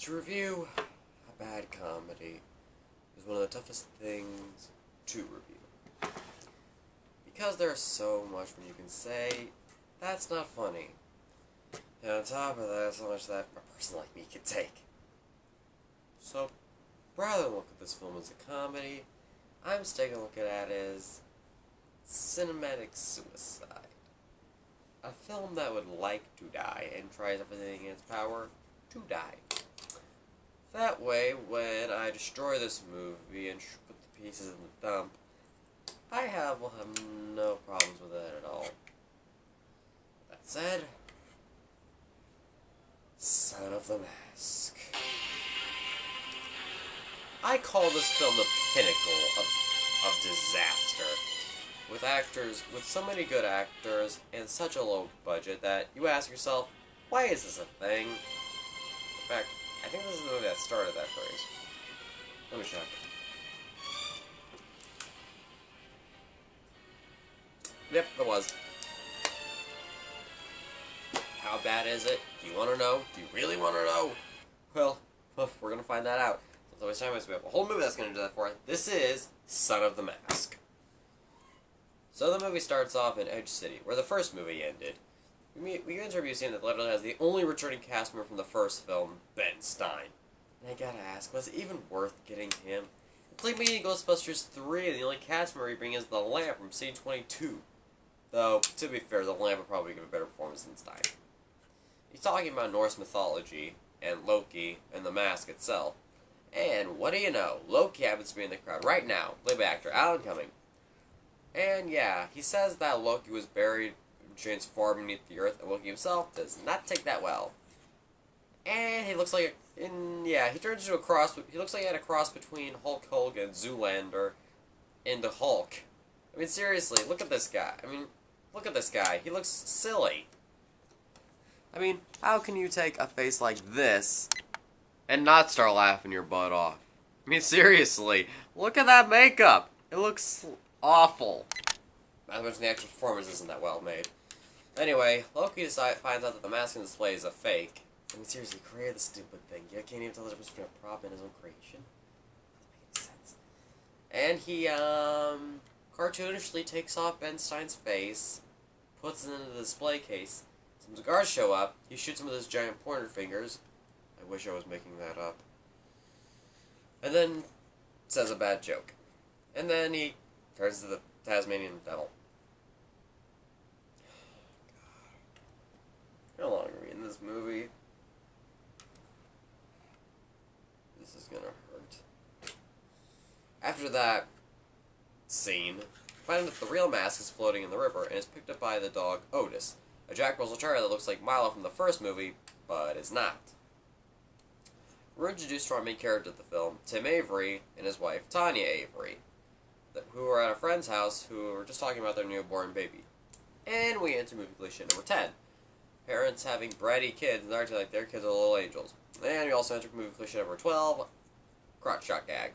To review a bad comedy is one of the toughest things to review. Because there's so much when you can say, that's not funny. And on top of that, so much that a person like me can take. So, rather than look at this film as a comedy, I'm just taking a look at it as cinematic suicide. A film that would like to die and tries everything in its power to die. That way, when I destroy this movie and put the pieces in the dump, will have no problems with it at all. That said, Son of the Mask. I call this film the pinnacle of disaster. With so many good actors and such a low budget that you ask yourself, why is this a thing? In fact, I think this is the movie that started that phrase. Let me check. Yep, it was. How bad is it? Do you want to know? Do you really want to know? Well, we're going to find that out. It's always time we have a whole movie that's going to do that for us. This is Son of the Mask. So the movie starts off in Edge City, where the first movie ended. We interview scene that literally has the only returning cast member from the first film, Ben Stein. And I gotta ask, was it even worth getting him? It's like me in Ghostbusters 3, and the only cast member you bring is the Lamp from Scene 22. Though, to be fair, the Lamp would probably give a better performance than Stein. He's talking about Norse mythology, and Loki, and the mask itself. And what do you know? Loki happens to be in the crowd right now, played by actor Alan Cumming. And yeah, he says that Loki was buried and transformed beneath the earth, and Loki himself does not take that well. And he looks like he turns into a cross. He looks like he had a cross between Hulk Hogan, Zoolander, and the Hulk. I mean, seriously, look at this guy. Look at this guy. He looks silly. I mean, how can you take a face like this and not start laughing your butt off? I mean, seriously, look at that makeup. It looks awful. Not to mention the actual performance isn't that well made. Anyway, Loki finds out that the mask on display is a fake. I mean, seriously, create the stupid thing. You can't even tell the difference between a prop and his own creation. Doesn't make any sense. And he, cartoonishly takes off Ben Stein's face, puts it into the display case. Some guards show up. He shoots him with his giant pointer fingers. I wish I was making that up. And then says a bad joke. And then he turns to the Tasmanian devil. How long are we in this movie? This is gonna hurt. After that scene, we find that the real mask is floating in the river and is picked up by the dog Otis, a Jack Russell Terrier that looks like Milo from the first movie, but is not. We're introduced to our main character of the film, Tim Avery, and his wife, Tanya Avery, who were at a friend's house who were just talking about their newborn baby. And we enter movie cliche number 10. Parents having bratty kids and acting like their kids are little angels. And we also enter movie cliche number 12, crotch shot gag.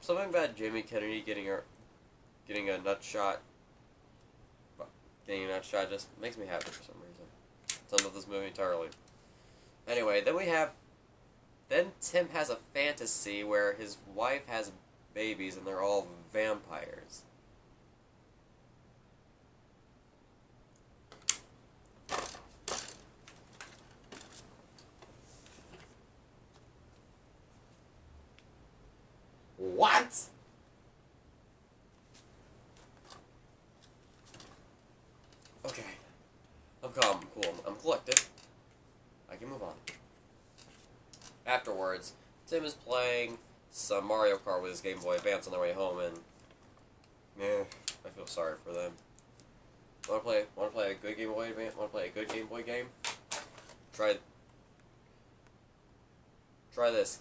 Something about Jamie Kennedy getting a nut shot just makes me happy for some reason. It's done with this movie entirely. Anyway, then Tim has a fantasy where his wife has babies and they're all vampires. What? Okay. I'm calm, I'm cool, I'm collected. I can move on. Afterwards, Tim is playing some Mario Kart with his Game Boy Advance on their way home, and I feel sorry for them. Want to play a good Game Boy Advance? Want to play a good Game Boy game? Try this.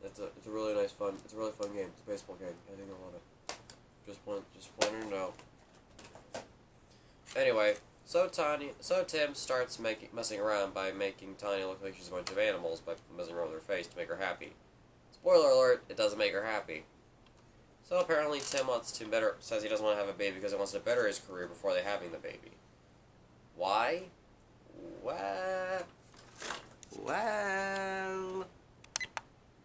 It's a really nice fun. It's a really fun game. It's a baseball game. I think I love it. Just wanted to know. Anyway, so Tim starts messing around by making Tanya look like she's a bunch of animals by messing around with her face to make her happy. Spoiler alert, it doesn't make her happy. So apparently Tim says he doesn't want to have a baby because he wants to better his career before they having the baby. Why? Well, well,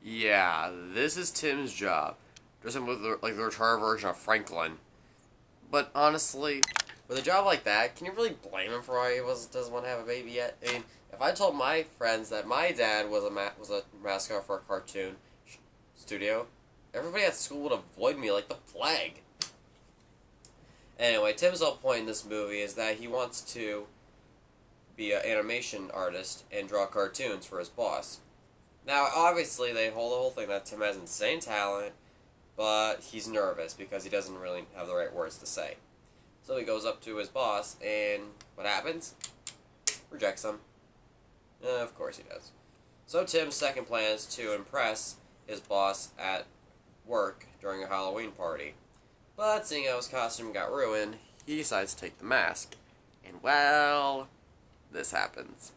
yeah, this is Tim's job. Dress him with like the retarded version of Franklin. But honestly, with a job like that, can you really blame him for why he doesn't want to have a baby yet? I mean, if I told my friends that my dad was a mascot for a cartoon studio, everybody at school would avoid me like the plague. Anyway, Tim's whole point in this movie is that he wants to be an animation artist and draw cartoons for his boss. Now, obviously, they hold the whole thing that Tim has insane talent, but he's nervous because he doesn't really have the right words to say. So he goes up to his boss, and what happens? Rejects him. Of course he does. So Tim's second plan is to impress his boss at work during a Halloween party. But seeing how his costume got ruined, he decides to take the mask. And well, this happens.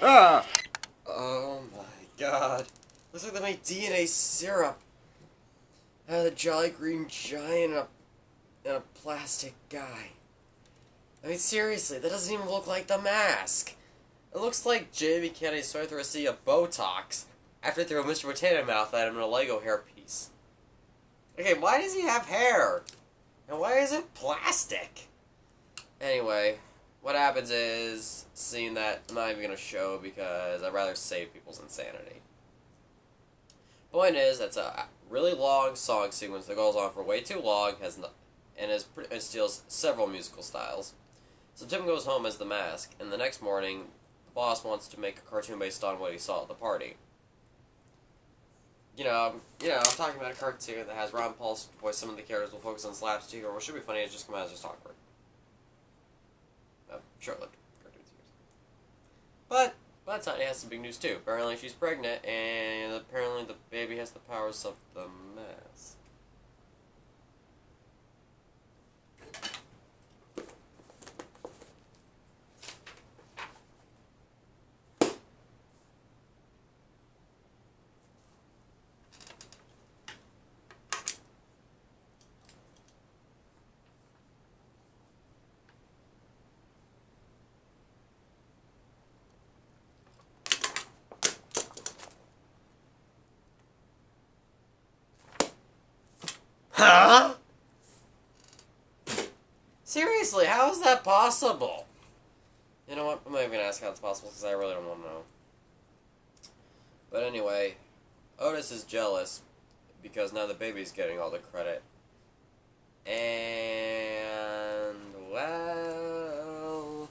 Ah! Oh my god. Looks like they made DNA syrup out of the Jolly Green Giant and a plastic guy. I mean, seriously, that doesn't even look like the mask. It looks like Jamie Kennedy swept through a sea of Botox after he threw a Mr. Potato Mouth at him in a Lego hairpiece. Okay, why does he have hair? And why is it plastic? Anyway, what happens is, scene that I'm not even going to show because I'd rather save people's insanity. Point is, that's a really long song sequence that goes on for way too long, and steals several musical styles. So Tim goes home as the mask, and the next morning, the boss wants to make a cartoon based on what he saw at the party. I'm talking about a cartoon that has Ron Paul's voice. Some of the characters will focus on slapstick, or what should be funny is just come out as just awkward. Short-lived cartoons. But Tiny has some big news too. Apparently she's pregnant, and apparently the baby has the powers of the mask. Huh? Seriously, how is that possible? You know what? I'm not even going to ask how it's possible because I really don't want to know. But anyway, Otis is jealous because now the baby's getting all the credit. And, well...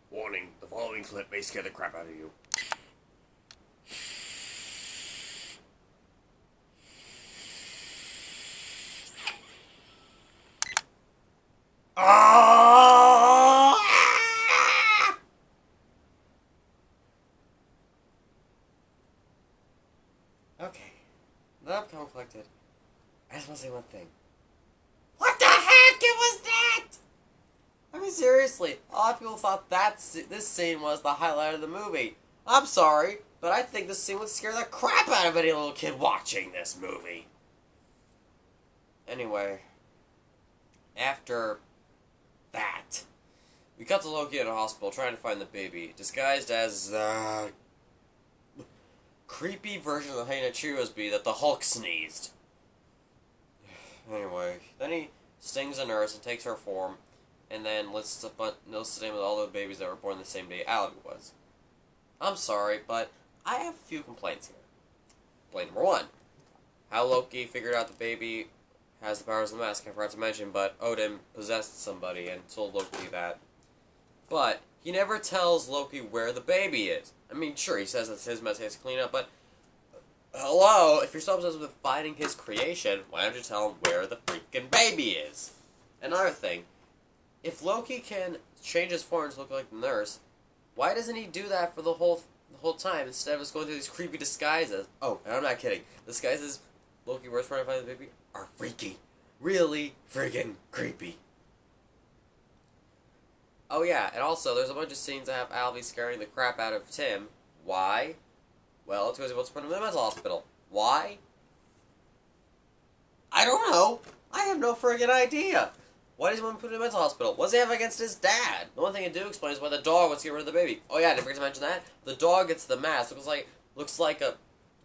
Warning, the following clip may scare the crap out of you. Okay. Now I'm calm collected. I just want to say one thing. What the heck? It was that! I mean, seriously, a lot of people thought this scene was the highlight of the movie. I'm sorry, but I think this scene would scare the crap out of any little kid watching this movie. Anyway, after that, we cut to Loki at a hospital trying to find the baby, disguised as the creepy version of the Hey Cheerios bee that the Hulk sneezed. Anyway, then he stings a nurse and takes her form, and then lists the name of all the babies that were born the same day Allie was. I'm sorry, but I have a few complaints here. Complaint number 1. How Loki figured out the baby has the powers of the mask, I forgot to mention, but Odin possessed somebody and told Loki that. But he never tells Loki where the baby is. I mean, sure, he says it's his mess he has to clean up, but hello, if you're so obsessed with finding his creation, why don't you tell him where the freaking baby is? Another thing, if Loki can change his form to look like the nurse, why doesn't he do that for the whole time instead of just going through these creepy disguises? Oh, and I'm not kidding. Disguises Loki wears trying to find the baby are freaky. Really freaking creepy. Oh yeah, and also there's a bunch of scenes that have Alvy scaring the crap out of Tim. Why? Well, it's because he wants to put him in the mental hospital. Why? I don't know. I have no friggin' idea. Why does he want to put him in a mental hospital? What does he have against his dad? The one thing it do explain is why the dog wants to get rid of the baby. Oh yeah, I didn't forget to mention that. The dog gets the mask. Looks like a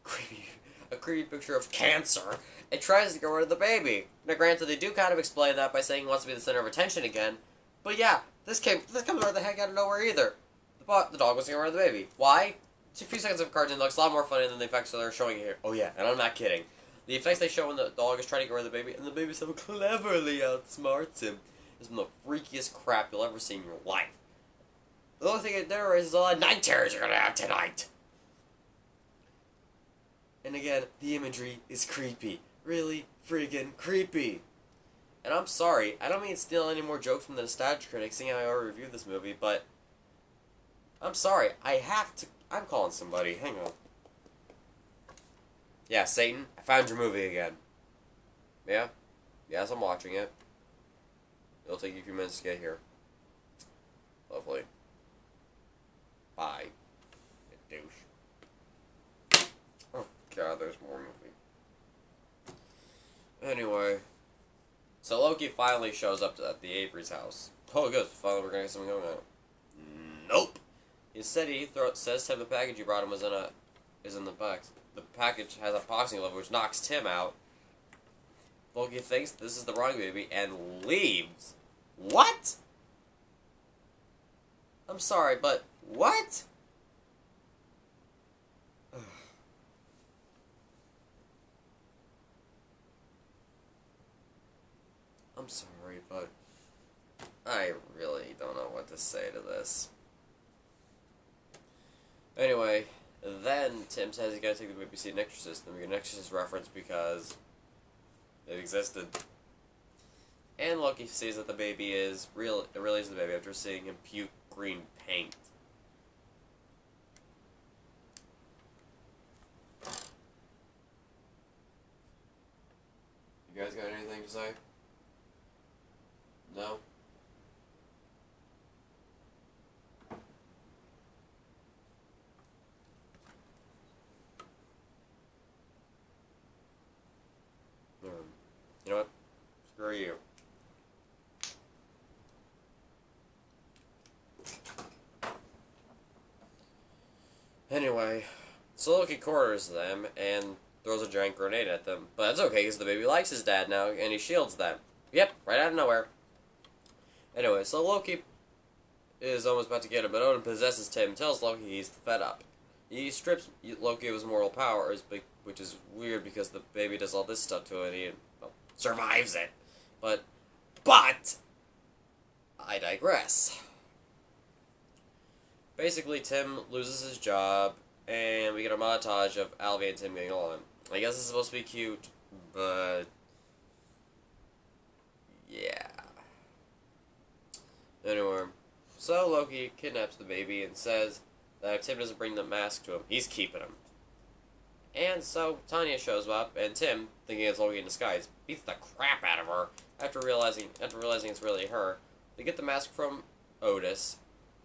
creepy picture of cancer. It tries to get rid of the baby. Now granted, they do kind of explain that by saying he wants to be the center of attention again. But yeah, this comes right the heck out of nowhere either. The dog wants to get rid of the baby. Why? It's a few seconds of cartoon looks a lot more funny than the effects that they're showing here. Oh yeah, and I'm not kidding. The effects they show when the dog is trying to get rid of the baby, and the baby so cleverly outsmarts him, is the freakiest crap you'll ever see in your life. The only thing it there is a lot of night terrors you're gonna have tonight. And again, the imagery is creepy. Really friggin' creepy. And I'm sorry, I don't mean to steal any more jokes from the Nostalgia Critic, seeing how I already reviewed this movie, but I'm sorry, I'm calling somebody. Hang on. Yeah, Satan, I found your movie again. Yeah? Yes, I'm watching it. It'll take you a few minutes to get here. Lovely. Bye. You douche. Oh, God, there's more movie. Anyway. So Loki finally shows up at the Avery's house. Oh, good. Finally, we're gonna get something going on. Nope. Instead, he says to him the package he brought him is in the box. The package has a boxing glove, which knocks Tim out. Loki thinks this is the wrong baby and leaves. What? I'm sorry, but what? I'm sorry, but I really don't know what to say to this. Anyway, then Tim says he's gotta take the baby to see an exorcist, and we get an exorcist reference because it existed. And Loki sees that the baby is real. It really is the baby after seeing him puke green paint. You guys got anything to say? No? You know what? Screw you. Anyway, so Loki corners them and throws a giant grenade at them. But that's okay, because the baby likes his dad now, and he shields them. Yep, right out of nowhere. Anyway, so Loki is almost about to get him, but Odin possesses Tim and tells Loki he's fed up. He strips Loki of his moral powers, which is weird because the baby does all this stuff to it, and he survives it. But, I digress. Basically, Tim loses his job, and we get a montage of Alvy and Tim getting along. I guess it's supposed to be cute, but yeah. Anyway, so Loki kidnaps the baby and says that if Tim doesn't bring the mask to him, he's keeping him. And so Tanya shows up, and Tim, thinking it's Loki in disguise, beats the crap out of her. After realizing it's really her, they get the mask from Otis.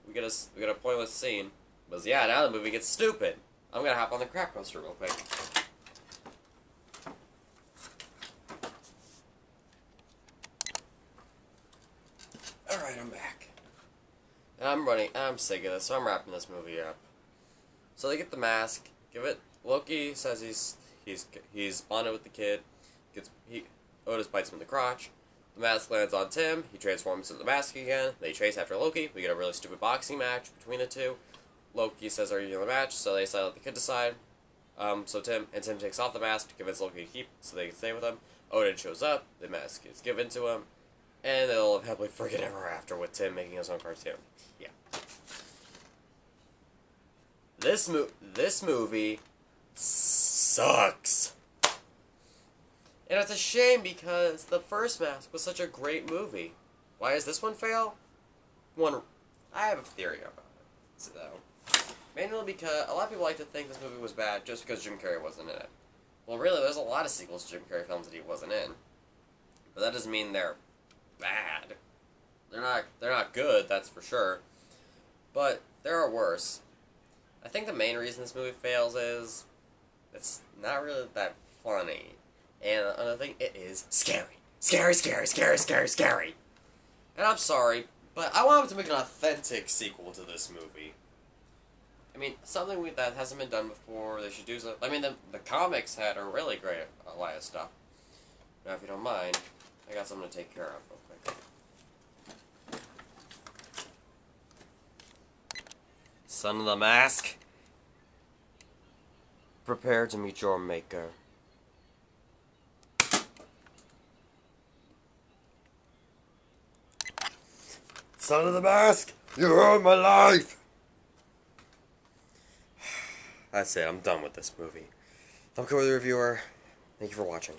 We get a pointless scene, but yeah, now the movie gets stupid. I'm gonna hop on the crap coaster real quick. Alright, I'm back. And I'm sick of this, so I'm wrapping this movie up. So they get the mask, give it. Loki says he's bonded with the kid. Otis bites him in the crotch. The mask lands on Tim. He transforms into the mask again. They chase after Loki. We get a really stupid boxing match between the two. Loki says, "Are you in the match?" So they decide to let the kid decide. So Tim takes off the mask to convince Loki to keep, so they can stay with him. Odin shows up. The mask is given to him, and they'll live happily forget ever after with Tim making his own cartoon. Yeah. This movie sucks. And it's a shame because the first Mask was such a great movie. Why does this one fail? I have a theory about it. So, mainly because a lot of people like to think this movie was bad just because Jim Carrey wasn't in it. Well, really, there's a lot of sequels to Jim Carrey films that he wasn't in. But that doesn't mean they're bad. They're not good, that's for sure. But there are worse. I think the main reason this movie fails is it's not really that funny. And another thing, it is scary. Scary, scary, scary, scary, scary. And I'm sorry, but I want them to make an authentic sequel to this movie. I mean, something that hasn't been done before, they should do so. I mean, the comics had a really great lot of stuff. Now, if you don't mind, I got something to take care of real quick. Son of the Mask, prepare to meet your maker. Son of the Mask, you ruined my life! That's it, I'm done with this movie. I'm Cody the Reviewer. Thank you for watching.